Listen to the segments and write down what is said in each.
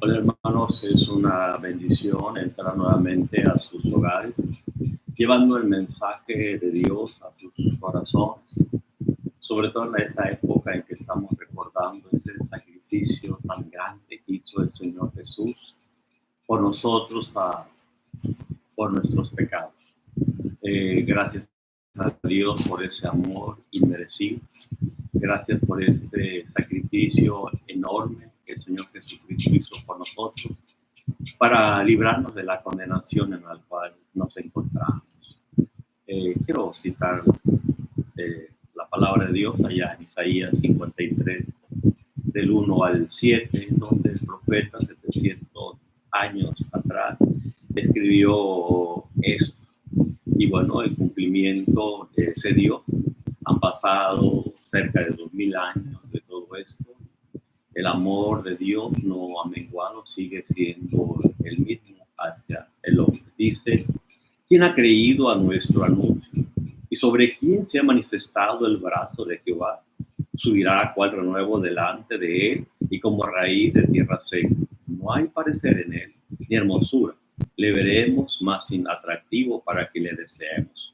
Hola hermanos, es una bendición entrar nuevamente a sus hogares, llevando el mensaje de Dios a sus corazones, sobre todo en esta época en que estamos recordando ese sacrificio tan grande que hizo el Señor Jesús por nosotros, por nuestros pecados. Gracias a Dios por ese amor inmerecido. Gracias por este sacrificio enorme que el Señor Jesucristo hizo por nosotros para librarnos de la condenación en la cual nos encontramos. Quiero citar la palabra de Dios allá en Isaías 53, del 1 al 7, donde el profeta 700 años atrás escribió esto. Y bueno, el cumplimiento se dio. Han pasado cerca de 2000 años de todo esto. El amor de Dios no ha menguado, sigue siendo el mismo hacia el hombre. Dice: ¿quién ha creído a nuestro anuncio? ¿Y sobre quién se ha manifestado el brazo de Jehová? Subirá cual renuevo delante de él y como raíz de tierra seca. No hay parecer en él, ni hermosura. Le veremos más sin atractivo para que le deseemos.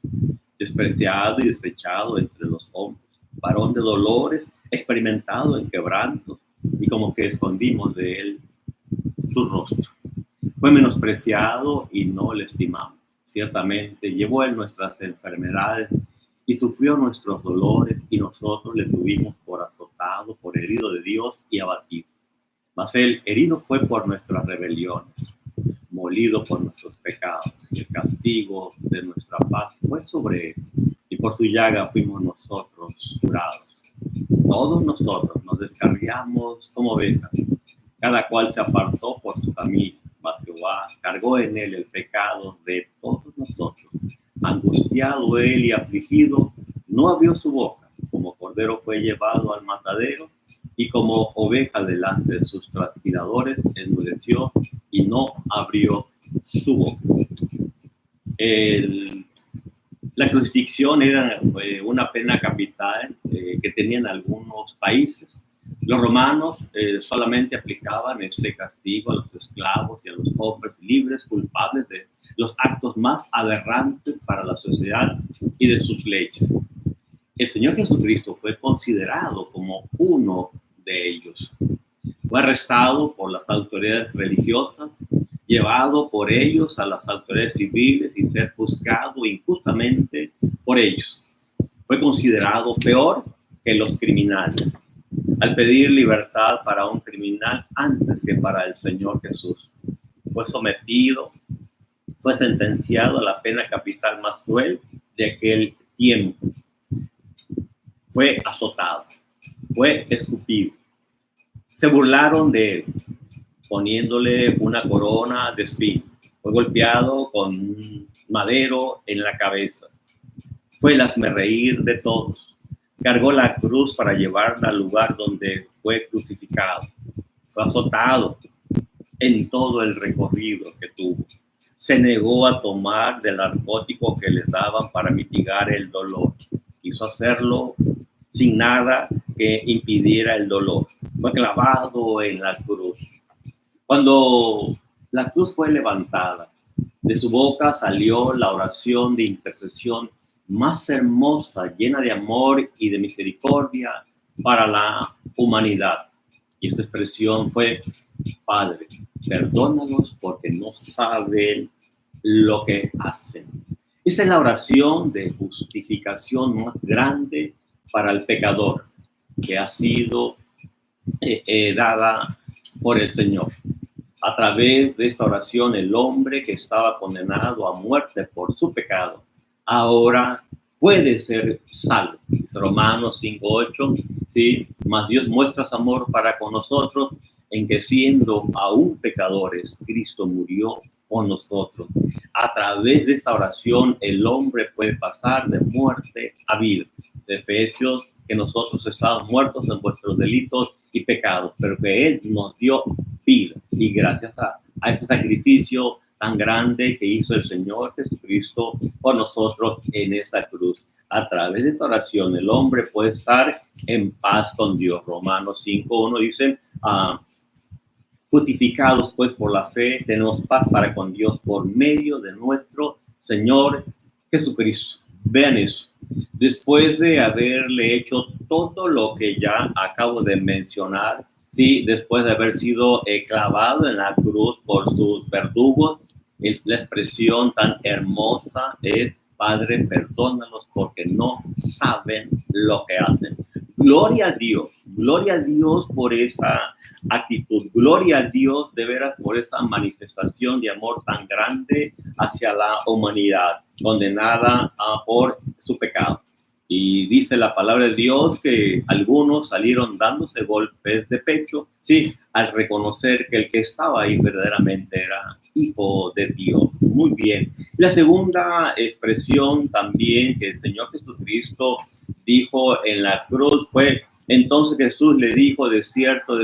Despreciado y desechado entre los hombres, varón de dolores, experimentado en quebrantos, y como que escondimos de él su rostro. Fue menospreciado y no le estimamos. Ciertamente llevó él nuestras enfermedades y sufrió nuestros dolores, y nosotros le tuvimos por azotado, por herido de Dios y abatido. Mas él herido fue por nuestras rebeliones, molido por nuestros pecados. El castigo de nuestra paz fue sobre él, y por su llaga fuimos nosotros curados. Todos nosotros nos descarriamos como ovejas, cada cual se apartó por su camino, mas Jehová cargó en él el pecado de todos nosotros. Angustiado él y afligido, no abrió su boca. Como cordero fue llevado al matadero, y como oveja delante de sus trasquiladores enmudeció y no abrió su boca. La crucifixión era una pena capital que tenían algunos países. Los romanos solamente aplicaban este castigo a los esclavos y a los hombres libres culpables de los actos más aberrantes para la sociedad y de sus leyes. El Señor Jesucristo fue considerado como uno de ellos. Fue arrestado por las autoridades religiosas, llevado por ellos a las autoridades civiles y ser juzgado injustamente por ellos. Fue considerado peor que los criminales, al pedir libertad para un criminal antes que para el Señor Jesús. Fue sometido, fue sentenciado a la pena capital más cruel de aquel tiempo. Fue azotado, fue escupido. Se burlaron de él, poniéndole una corona de espinas. Fue golpeado con un madero en la cabeza. Fue el hazmerreír de todos. Cargó la cruz para llevarla al lugar donde fue crucificado. Fue azotado en todo el recorrido que tuvo. Se negó a tomar del narcótico que les daban para mitigar el dolor. Quiso hacerlo sin nada que impidiera el dolor. Fue clavado en la cruz. Cuando la cruz fue levantada, de su boca salió la oración de intercesión más hermosa, llena de amor y de misericordia para la humanidad. Y esta expresión fue: Padre, perdónalos porque no saben lo que hacen. Esa es la oración de justificación más grande para el pecador que ha sido dada por el Señor. A través de esta oración, el hombre que estaba condenado a muerte por su pecado, ahora puede ser salvo. Dice Romanos 5:8, ¿sí? Mas Dios muestra su amor para con nosotros en que, siendo aún pecadores, Cristo murió por nosotros. A través de esta oración, el hombre puede pasar de muerte a vida. De Efesios, que nosotros estábamos muertos en vuestros delitos y pecados, pero que Él nos dio vida. Y gracias a ese sacrificio tan grande que hizo el Señor Jesucristo por nosotros en esa cruz, a través de esta oración, el hombre puede estar en paz con Dios. Romanos 5:1 dice: Justificados pues por la fe, tenemos paz para con Dios por medio de nuestro Señor Jesucristo. Vean eso. Después de haberle hecho todo lo que ya acabo de mencionar, sí, después de haber sido clavado en la cruz por sus verdugos, es la expresión tan hermosa es: Padre, perdónalos porque no saben lo que hacen. Gloria a Dios por esa actitud, gloria a Dios de veras por esa manifestación de amor tan grande hacia la humanidad, condenada por su pecado. Y dice la palabra de Dios que algunos salieron dándose golpes de pecho, sí, al reconocer que el que estaba ahí verdaderamente era Hijo de Dios. Muy bien. La segunda expresión también que el Señor Jesucristo dijo en la cruz fue: entonces Jesús le dijo, de cierto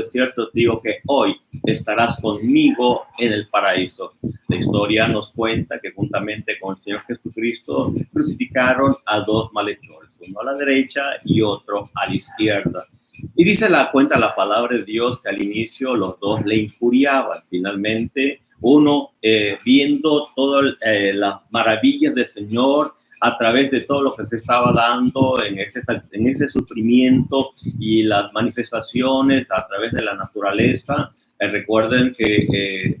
digo que hoy estarás conmigo en el paraíso. La historia nos cuenta que juntamente con el Señor Jesucristo crucificaron a dos malhechores, uno a la derecha y otro a la izquierda. Y cuenta la palabra de Dios que al inicio los dos le injuriaban. Finalmente, uno viendo todas las maravillas del Señor a través de todo lo que se estaba dando en ese sufrimiento y las manifestaciones a través de la naturaleza. Recuerden que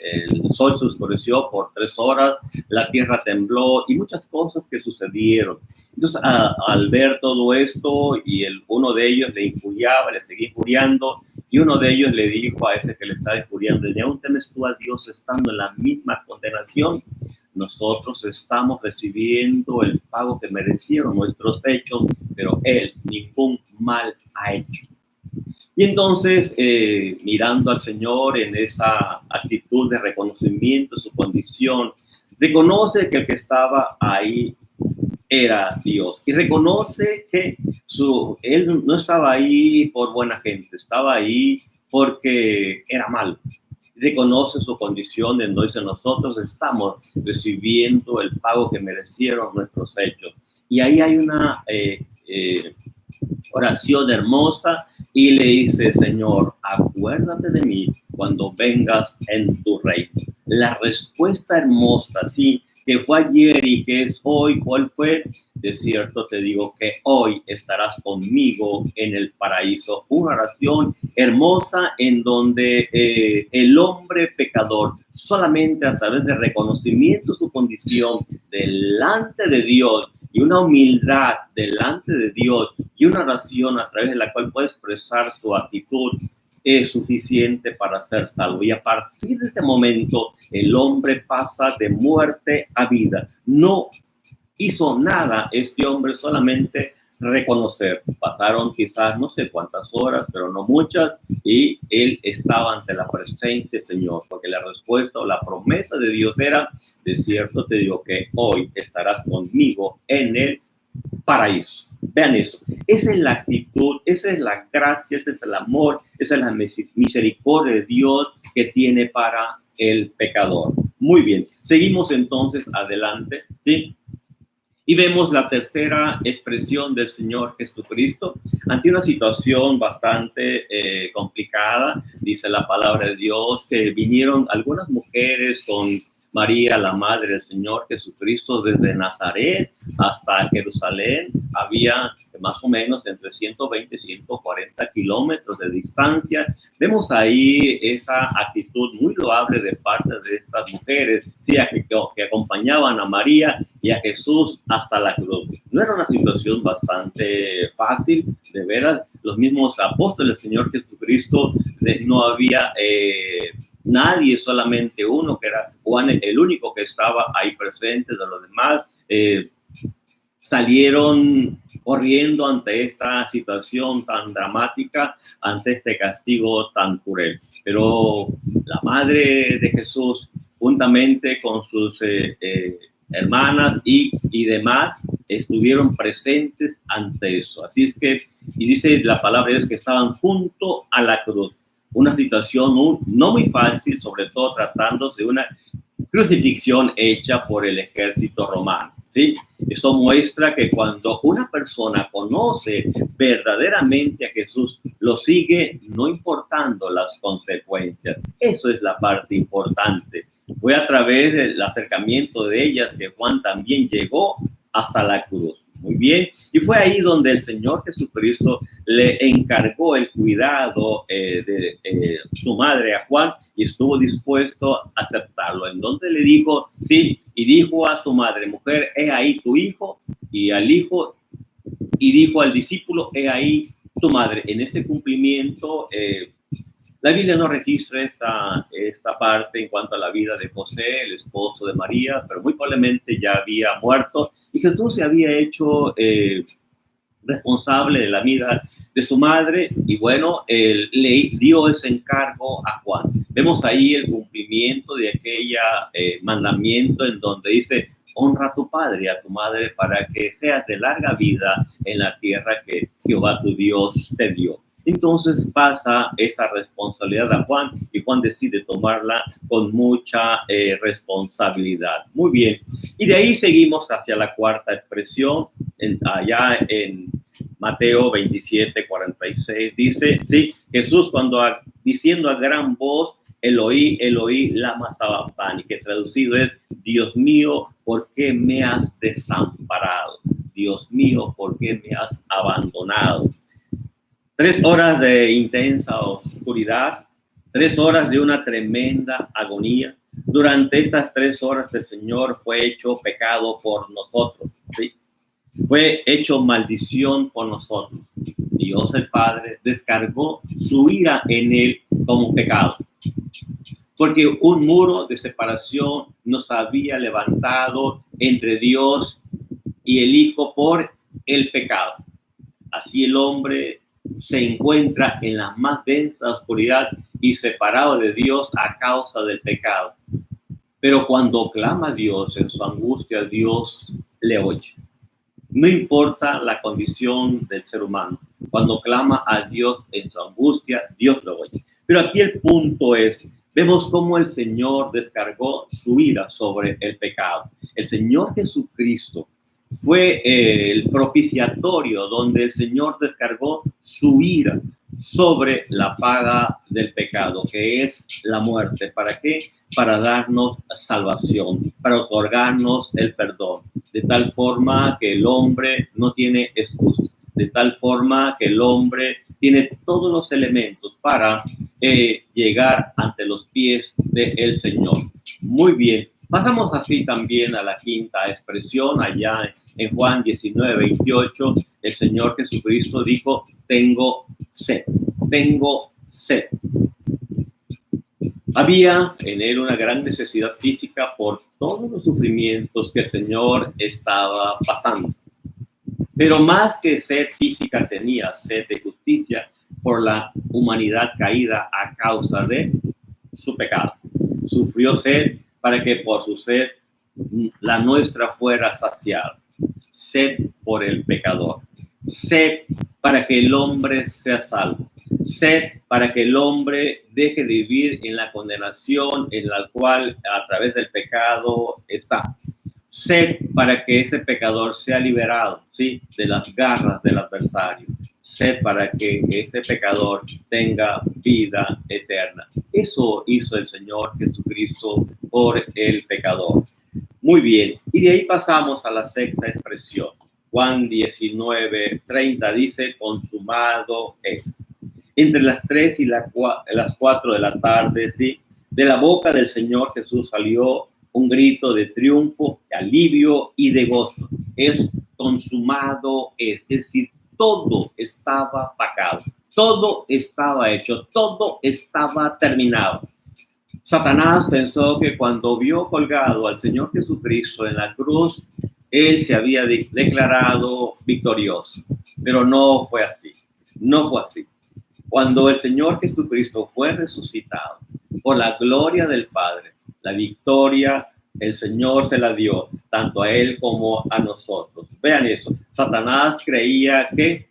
el sol se oscureció por 3 horas, la tierra tembló y muchas cosas que sucedieron. Entonces, al ver todo esto, y uno de ellos le injuriaba, le seguía injuriando, y uno de ellos le dijo a ese que le estaba injuriando: ¿y aún temes tú a Dios estando en la misma condenación? Nosotros estamos recibiendo el pago que merecieron nuestros hechos, pero Él ningún mal ha hecho. Y entonces, mirando al Señor en esa actitud de reconocimiento de su condición, reconoce que el que estaba ahí era Dios. Y reconoce que Él no estaba ahí por buena gente, estaba ahí porque era malo. Reconoce su condición, en donde nosotros estamos recibiendo el pago que merecieron nuestros hechos. Y ahí hay una oración hermosa y le dice: Señor, acuérdate de mí cuando vengas en tu reino. La respuesta hermosa, sí, que fue ayer y que es hoy, ¿cuál fue? De cierto te digo que hoy estarás conmigo en el paraíso. Una oración hermosa en donde el hombre pecador, solamente a través de reconocimiento de su condición delante de Dios y una humildad delante de Dios y una oración a través de la cual puede expresar su actitud, es suficiente para ser salvo. Y a partir de este momento, el hombre pasa de muerte a vida. No hizo nada este hombre, solamente reconocer. Pasaron quizás no sé cuántas horas, pero no muchas, y él estaba ante la presencia del Señor, porque la respuesta o la promesa de Dios era: de cierto te digo que hoy estarás conmigo en el paraíso. Vean eso. Esa es la actitud, esa es la gracia, ese es el amor, esa es la misericordia de Dios que tiene para el pecador. Muy bien. Seguimos entonces adelante, ¿sí? Y vemos la tercera expresión del Señor Jesucristo ante una situación bastante complicada. Dice la palabra de Dios que vinieron algunas mujeres con María, la madre del Señor Jesucristo, desde Nazaret hasta Jerusalén. Había más o menos entre 120 y 140 kilómetros de distancia. Vemos ahí esa actitud muy loable de parte de estas mujeres, sí, que acompañaban a María y a Jesús hasta la cruz. No era una situación bastante fácil, de veras. Los mismos apóstoles del Señor Jesucristo, no había nadie, solamente uno, que era Juan, el único que estaba ahí presente. De los demás salieron corriendo ante esta situación tan dramática, ante este castigo tan cruel. Pero la madre de Jesús, juntamente con sus hermanas y demás, estuvieron presentes ante eso. Así es que, y dice la palabra es que estaban junto a la cruz. Una situación no muy fácil, sobre todo tratándose de una crucifixión hecha por el ejército romano. ¿sí? Eso muestra que cuando una persona conoce verdaderamente a Jesús, lo sigue no importando las consecuencias. Eso es la parte importante. Fue a través del acercamiento de ellas que Juan también llegó hasta la cruz. Muy bien. Y fue ahí donde el Señor Jesucristo le encargó el cuidado de su madre a Juan y estuvo dispuesto a aceptarlo. En donde le dijo, sí, y dijo a su madre, mujer, he ahí tu hijo, y al hijo, y dijo al discípulo, he ahí tu madre. En ese cumplimiento, la Biblia no registra esta parte en cuanto a la vida de José, el esposo de María, pero muy probablemente ya había muerto y Jesús se había hecho responsable de la vida de su madre y bueno, él le dio ese encargo a Juan. Vemos ahí el cumplimiento de aquella mandamiento en donde dice, honra a tu padre y a tu madre para que seas de larga vida en la tierra que Jehová tu Dios te dio. Entonces pasa esa responsabilidad a Juan y Juan decide tomarla con mucha responsabilidad. Muy bien. Y de ahí seguimos hacia la cuarta expresión, allá en Mateo 27, 46. Dice, sí, Jesús cuando diciendo a gran voz, Eloí, Eloí, lama sabactani, que traducido es, Dios mío, ¿por qué me has desamparado? Dios mío, ¿por qué me has abandonado? 3 horas de intensa oscuridad, 3 horas de una tremenda agonía. Durante estas 3 horas el Señor fue hecho pecado por nosotros, ¿sí? Fue hecho maldición por nosotros. Dios el Padre descargó su ira en él como pecado. Porque un muro de separación nos había levantado entre Dios y el Hijo por el pecado. Así el hombre se encuentra en la más densa oscuridad y separado de Dios a causa del pecado. Pero cuando clama a Dios en su angustia, Dios le oye. No importa la condición del ser humano. Cuando clama a Dios en su angustia, Dios lo oye. Pero aquí el punto es, vemos cómo el Señor descargó su ira sobre el pecado. El Señor Jesucristo fue el propiciatorio donde el Señor descargó su ira sobre la paga del pecado, que es la muerte. ¿Para qué? Para darnos salvación, para otorgarnos el perdón, de tal forma que el hombre no tiene excusa, de tal forma que el hombre tiene todos los elementos para llegar ante los pies del Señor. Muy bien. Pasamos así también a la quinta expresión, allá en Juan 19, 28, el Señor Jesucristo dijo, tengo sed, tengo sed. Había en él una gran necesidad física por todos los sufrimientos que el Señor estaba pasando. Pero más que sed física tenía sed de justicia por la humanidad caída a causa de su pecado. Sufrió sed para que por su sed la nuestra fuera saciada. Sed por el pecador. Sed para que el hombre sea salvo. Sed para que el hombre deje de vivir en la condenación en la cual a través del pecado está. Sed para que ese pecador sea liberado, ¿sí?, de las garras del adversario. Sed para que ese pecador tenga vida eterna. Eso hizo el Señor Jesucristo por el pecador. Muy bien, y de ahí pasamos a la sexta expresión. Juan 19, 30 dice, consumado es. Entre las 3 y las 4 de la tarde, ¿sí?, de la boca del Señor Jesús salió un grito de triunfo, de alivio y de gozo. Es consumado, es decir, todo estaba pagado, todo estaba hecho, todo estaba terminado. Satanás pensó que cuando vio colgado al Señor Jesucristo en la cruz, él se había declarado victorioso, pero no fue así, no fue así. Cuando el Señor Jesucristo fue resucitado por la gloria del Padre, la victoria el Señor se la dio tanto a él como a nosotros. Vean eso. Satanás creía que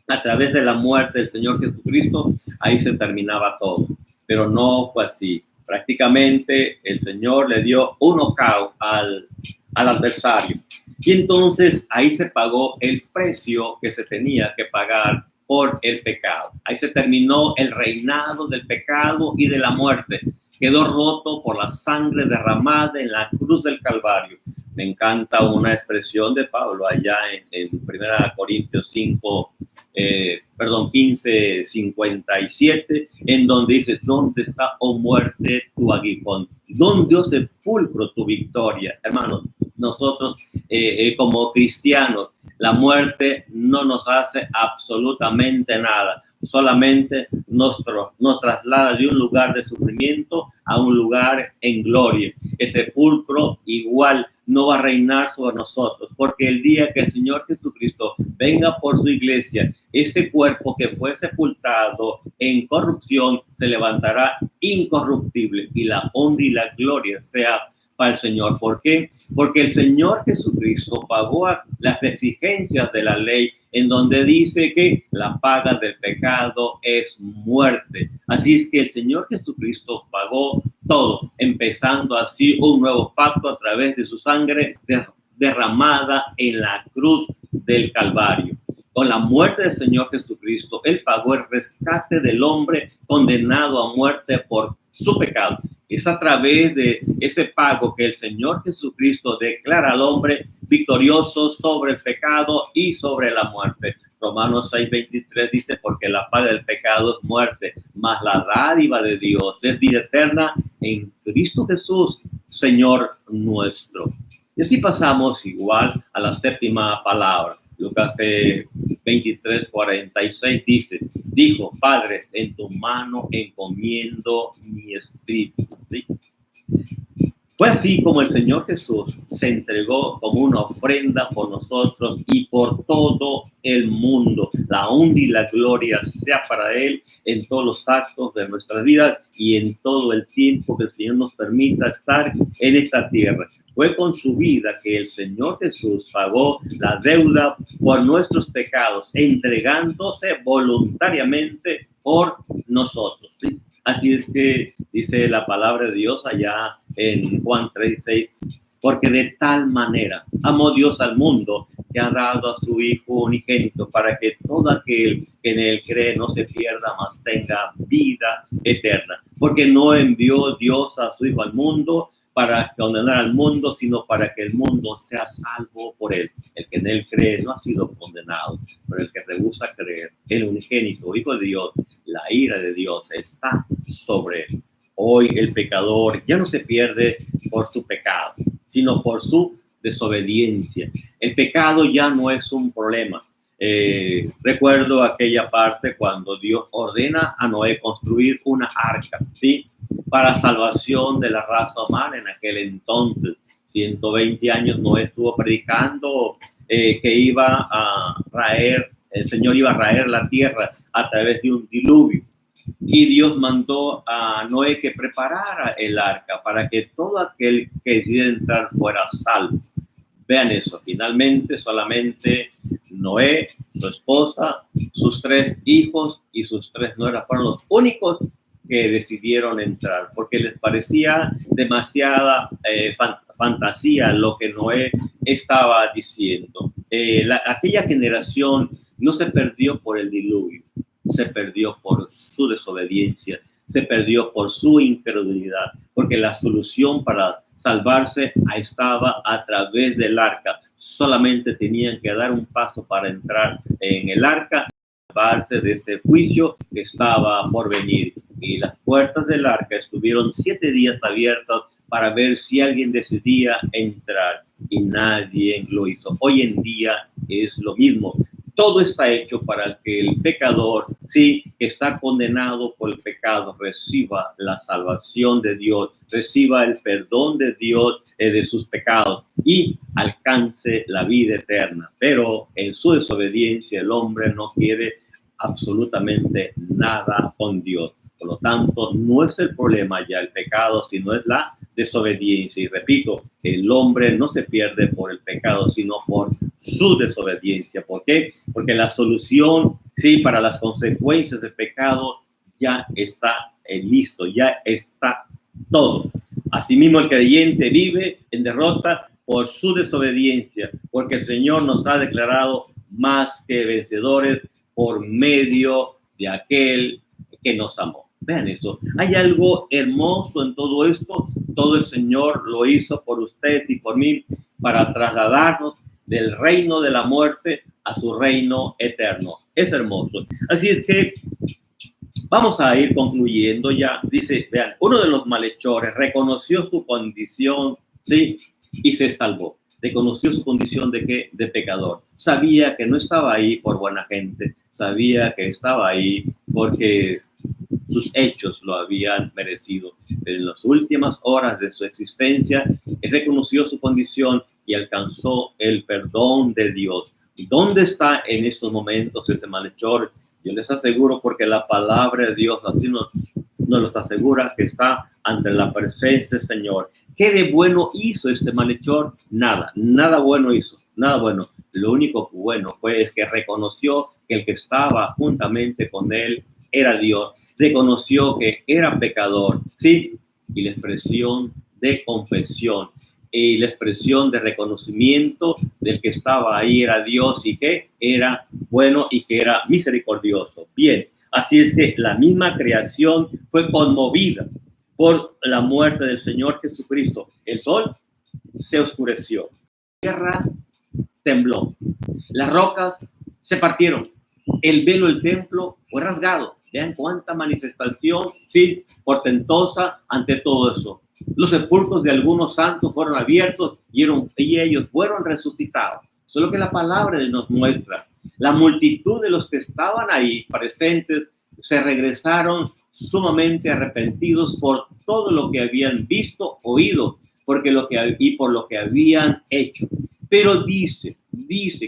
a través de la muerte del Señor Jesucristo ahí se terminaba todo, pero no fue así. Prácticamente el Señor le dio un knockout al adversario. Y entonces ahí se pagó el precio que se tenía que pagar por el pecado. Ahí se terminó el reinado del pecado y de la muerte. Quedó roto por la sangre derramada en la cruz del Calvario. Me encanta una expresión de Pablo allá en 1 Corintios 15, 57, en donde dice: ¿dónde está, oh muerte, tu aguijón? ¿Dónde, oh sepulcro, tu victoria? Hermanos, nosotros como cristianos, la muerte no nos hace absolutamente nada. Solamente nos traslada de un lugar de sufrimiento a un lugar en gloria. El sepulcro igual no va a reinar sobre nosotros, porque el día que el Señor Jesucristo venga por su iglesia, este cuerpo que fue sepultado en corrupción se levantará incorruptible, y la honra y la gloria sea para el Señor. ¿Por qué? Porque el Señor Jesucristo pagó las exigencias de la ley, en donde dice que la paga del pecado es muerte. Así es que el Señor Jesucristo pagó todo, empezando así un nuevo pacto a través de su sangre derramada en la cruz del Calvario. Con la muerte del Señor Jesucristo, Él pagó el rescate del hombre condenado a muerte por su pecado. Es a través de ese pago que el Señor Jesucristo declara al hombre victorioso sobre el pecado y sobre la muerte. Romanos 6:23 dice: porque la paga del pecado es muerte, mas la dádiva de Dios es vida eterna en Cristo Jesús, Señor nuestro. Y así pasamos igual a la séptima palabra. Lucas 23:46 dijo: Padre, en tu mano encomiendo mi espíritu. ¿Sí? Fue así como el Señor Jesús se entregó como una ofrenda por nosotros y por todo el mundo. La honra y la gloria sea para Él en todos los actos de nuestra vida y en todo el tiempo que el Señor nos permita estar en esta tierra. Fue con su vida que el Señor Jesús pagó la deuda por nuestros pecados, entregándose voluntariamente por nosotros. ¿Sí? Así es que dice la palabra de Dios allá en Juan 3:6, porque de tal manera amó Dios al mundo que ha dado a su Hijo unigénito, para que todo aquel que en él cree no se pierda, mas tenga vida eterna. Porque no envió Dios a su Hijo al mundo para condenar al mundo, sino para que el mundo sea salvo por él. El que en él cree no ha sido condenado, pero el que rehúsa creer, el unigénito Hijo de Dios, la ira de Dios está sobre él. Hoy el pecador ya no se pierde por su pecado, sino por su desobediencia. El pecado ya no es un problema. Recuerdo aquella parte cuando Dios ordena a Noé construir una arca, ¿sí?, para salvación de la raza humana. En aquel entonces, 120 años, Noé estuvo predicando que iba a raer, el Señor iba a raer la tierra a través de un diluvio. Y Dios mandó a Noé que preparara el arca para que todo aquel que quisiera entrar fuera salvo. Vean eso, finalmente solamente Noé, su esposa, sus 3 hijos y sus 3 nueras fueron los únicos que decidieron entrar, porque les parecía demasiada fantasía lo que Noé estaba diciendo. Aquella generación no se perdió por el diluvio, se perdió por su desobediencia, se perdió por su incredulidad, porque la solución para salvarse estaba a través del arca. Solamente tenían que dar un paso para entrar en el arca, salvarse de este juicio que estaba por venir. Y las puertas del arca estuvieron 7 días abiertas para ver si alguien decidía entrar, y nadie lo hizo. Hoy en día es lo mismo. Todo está hecho para que el pecador, sí, que está condenado por el pecado, reciba la salvación de Dios, reciba el perdón de Dios de sus pecados y alcance la vida eterna. Pero en su desobediencia el hombre no quiere absolutamente nada con Dios. Por lo tanto, no es el problema ya el pecado, sino es la desobediencia. Y repito, el hombre no se pierde por el pecado, sino por su desobediencia. ¿Por qué? Porque la solución, sí, para las consecuencias del pecado ya está listo, ya está todo. Asimismo, el creyente vive en derrota por su desobediencia, porque el Señor nos ha declarado más que vencedores por medio de aquel que nos amó. Vean eso. Hay algo hermoso en todo esto. Todo el Señor lo hizo por ustedes y por mí para trasladarnos del reino de la muerte a su reino eterno. Es hermoso. Así es que vamos a ir concluyendo ya. Dice, vean, uno de los malhechores reconoció su condición, ¿sí? Y se salvó. Reconoció su condición de ¿qué? De pecador. Sabía que no estaba ahí por buena gente. Sabía que estaba ahí porque sus hechos lo habían merecido. En las últimas horas de su existencia, él reconoció su condición y alcanzó el perdón de Dios. ¿Y dónde está en estos momentos ese malhechor? Yo les aseguro, porque la palabra de Dios así nos los asegura, que está ante la presencia del Señor. ¿Qué de bueno hizo este malhechor? Nada bueno hizo, nada bueno. Lo único bueno es que reconoció que el que estaba juntamente con él era Dios. Reconoció que era pecador, ¿sí? Y la expresión de confesión y la expresión de reconocimiento del que estaba ahí era Dios y que era bueno y que era misericordioso. Bien, así es que la misma creación fue conmovida por la muerte del Señor Jesucristo. El sol se oscureció, la tierra tembló, las rocas se partieron, el velo del templo fue rasgado. Vean cuánta manifestación, sí, portentosa ante todo eso. Los sepulcros de algunos santos fueron abiertos y ellos fueron resucitados. Eso es lo que la palabra nos muestra. La multitud de los que estaban ahí presentes se regresaron sumamente arrepentidos por todo lo que habían visto, oído, por lo que habían hecho. Pero dice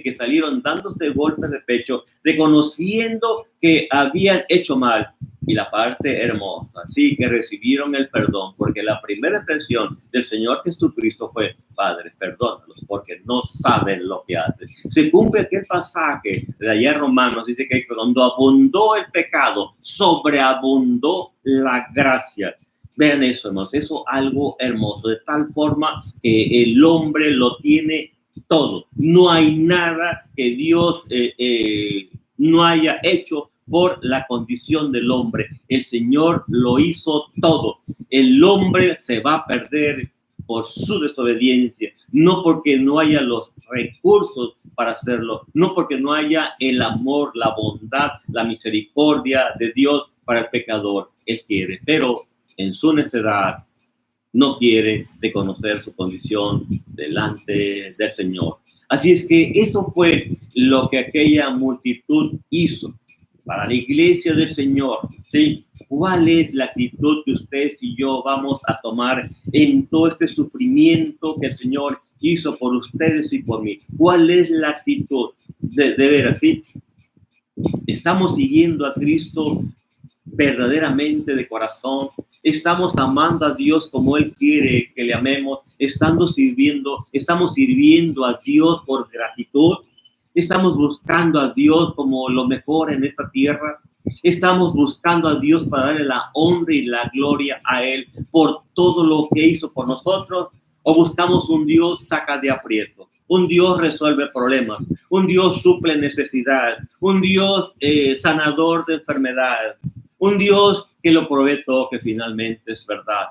que salieron dándose golpes de pecho, reconociendo que habían hecho mal. Y la parte hermosa, sí, que recibieron el perdón, porque la primera expresión del Señor Jesucristo fue: Padre, perdónalos, porque no saben lo que hacen. Se cumple aquel pasaje de allá en Romanos, dice que cuando abundó el pecado, sobreabundó la gracia. Vean eso, hermanos, eso es algo hermoso, de tal forma que el hombre lo tiene todo. No hay nada que Dios no haya hecho por la condición del hombre. El Señor lo hizo todo. El hombre se va a perder por su desobediencia, no porque no haya los recursos para hacerlo, no porque no haya el amor, la bondad, la misericordia de Dios para el pecador. Él quiere, pero en su necedad no quiere reconocer su condición delante del Señor. Así es que eso fue lo que aquella multitud hizo para la iglesia del Señor, ¿sí? ¿Cuál es la actitud que ustedes y yo vamos a tomar en todo este sufrimiento que el Señor hizo por ustedes y por mí? ¿Cuál es la actitud de ver así? ¿Estamos siguiendo a Cristo verdaderamente de corazón? ¿Estamos amando a Dios como Él quiere que le amemos? ¿Estamos sirviendo a Dios por gratitud? ¿Estamos buscando a Dios como lo mejor en esta tierra? ¿Estamos buscando a Dios para darle la honra y la gloria a Él por todo lo que hizo por nosotros? ¿O buscamos un Dios saca de aprieto? Un Dios resuelve problemas, un Dios suple necesidades, un Dios sanador de enfermedades, un Dios que lo provee todo, que finalmente es verdad.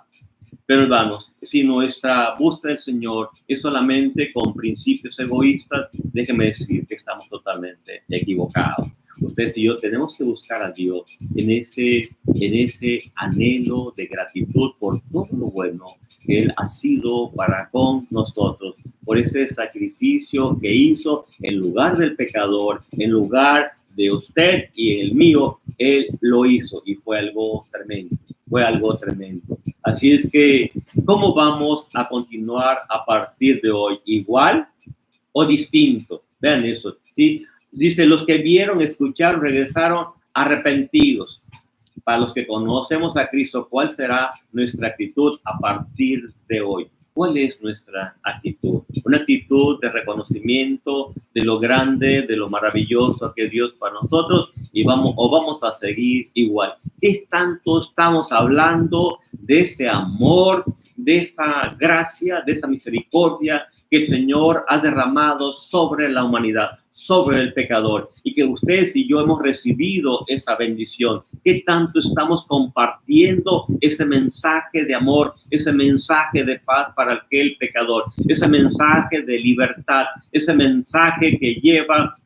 Pero hermanos, si nuestra búsqueda del Señor es solamente con principios egoístas, déjenme decir que estamos totalmente equivocados. Ustedes y yo tenemos que buscar a Dios en ese anhelo de gratitud por todo lo bueno que Él ha sido para con nosotros, por ese sacrificio que hizo en lugar del pecador, en lugar de usted y el mío. Él lo hizo y fue algo tremendo. Así es que, ¿cómo vamos a continuar a partir de hoy? ¿Igual o distinto? Vean eso, ¿sí? Dice, los que vieron, escucharon, regresaron arrepentidos. Para los que conocemos a Cristo, ¿cuál será nuestra actitud a partir de hoy? ¿Cuál es nuestra actitud? Una actitud de reconocimiento de lo grande, de lo maravilloso que es Dios para nosotros, vamos a seguir igual. ¿Qué tanto estamos hablando de ese amor, de esa gracia, de esa misericordia que el Señor ha derramado sobre la humanidad, sobre el pecador, y que ustedes y yo hemos recibido esa bendición. ¿Qué tanto estamos compartiendo ese mensaje de amor, ese mensaje de paz para aquel pecador, ese mensaje de libertad, ese mensaje que lleva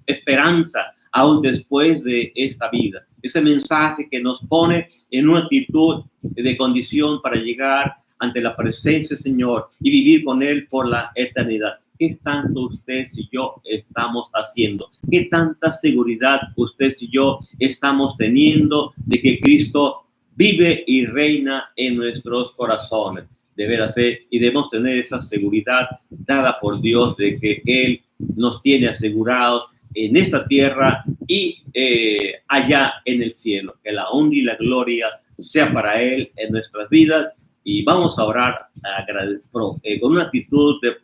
esperanza aún después de esta vida, ese mensaje que nos pone en una actitud de condición para llegar ante la presencia del Señor y vivir con Él por la eternidad? ¿Qué tanto ustedes y yo estamos haciendo? ¿Qué tanta seguridad ustedes y yo estamos teniendo de que Cristo vive y reina en nuestros corazones? De veras, y debemos tener esa seguridad dada por Dios de que Él nos tiene asegurados en esta tierra y allá en el cielo. Que la honra y la gloria sea para Él en nuestras vidas. Y vamos a orar con una actitud de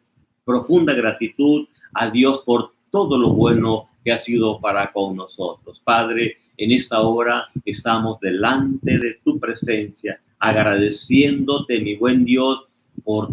profunda gratitud a Dios por todo lo bueno que ha sido para con nosotros. Padre, en esta hora estamos delante de tu presencia, agradeciéndote, mi buen Dios, por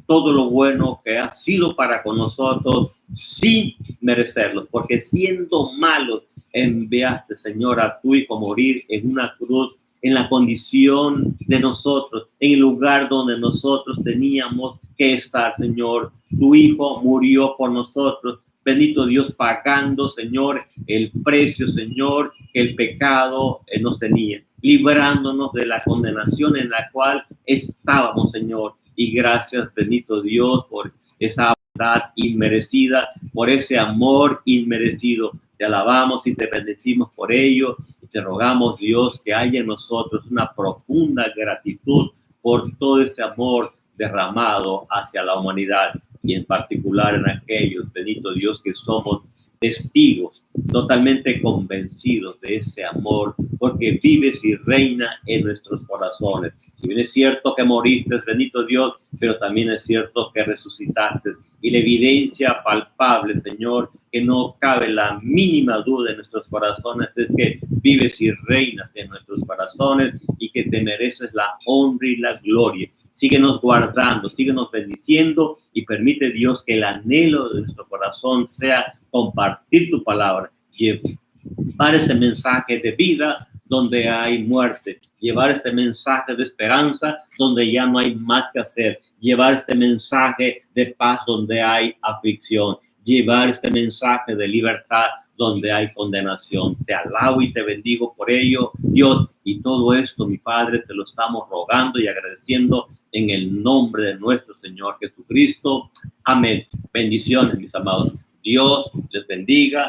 todo lo bueno que ha sido para con nosotros sin merecerlo, porque siendo malos enviaste, Señor, a tu Hijo a morir en una cruz, en la condición de nosotros, en el lugar donde nosotros teníamos que estar, Señor. Tu Hijo murió por nosotros, bendito Dios, pagando, Señor, el precio, Señor, que el pecado nos tenía, librándonos de la condenación en la cual estábamos, Señor. Y gracias, bendito Dios, por esa bondad inmerecida, por ese amor inmerecido. Te alabamos y te bendecimos por ello. Y te rogamos, Dios, que haya en nosotros una profunda gratitud por todo ese amor derramado hacia la humanidad y en particular en aquellos, bendito Dios, que somos testigos, totalmente convencidos de ese amor, porque vives y reina en nuestros corazones. Si bien es cierto que moriste, bendito Dios, pero también es cierto que resucitaste. Y la evidencia palpable, Señor, que no cabe la mínima duda en nuestros corazones, es que vives y reinas en nuestros corazones y que te mereces la honra y la gloria. Síguenos guardando, síguenos bendiciendo y permite, Dios, que el anhelo de nuestro corazón sea compartir tu palabra, llevar este mensaje de vida donde hay muerte, llevar este mensaje de esperanza donde ya no hay más que hacer, llevar este mensaje de paz donde hay aflicción, llevar este mensaje de libertad donde hay condenación. Te alabo y te bendigo por ello, Dios, y todo esto, mi Padre, te lo estamos rogando y agradeciendo en el nombre de nuestro Señor Jesucristo. Amén. Bendiciones, mis amados. Dios les bendiga.